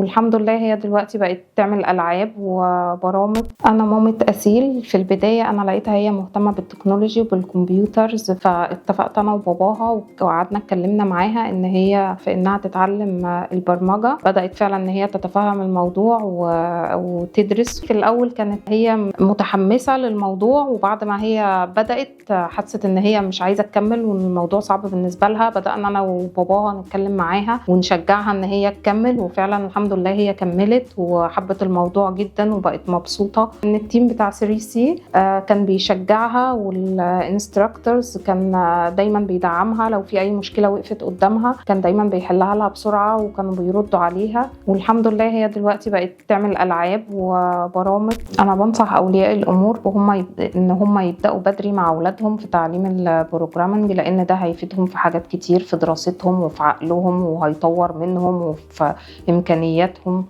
والحمد لله هي دلوقتي بقت تعمل ألعاب وبرامج. أنا مامة أسيل. في البداية أنا لقيتها هي مهتمة بالتكنولوجي وبالكمبيوترز، فاتفقت أنا وباباها وقعدنا اتكلمنا معاها إن هي في إنها تتعلم البرمجة. بدأت فعلا إن هي تتفهم الموضوع وتدرس. في الأول كانت هي متحمسة للموضوع، وبعد ما هي بدأت حست إن هي مش عايزة تكمل وإن الموضوع صعب بالنسبة لها. بدأنا أنا وباباها نتكلم معاها ونشجعها إن هي تكمل، وفعلا الحمد لله هي كملت وحبت الموضوع جدا وبقت مبسوطة. إن التيم بتاع 3C كان بيشجعها، والانستراكتورز كان دايما بيدعمها. لو في أي مشكلة وقفت قدامها كان دايما بيحلها لها بسرعة وكانوا بيردوا عليها. والحمد لله هي دلوقتي بقت تعمل ألعاب وبرامج. أنا بنصح أولياء الأمور إن هم يبدأوا بدري مع أولادهم في تعليم البروجرامينج، لأن ده هيفيدهم في حاجات كتير في دراستهم وفي عقلهم، وهيطور منهم وفي إمكانياتهم.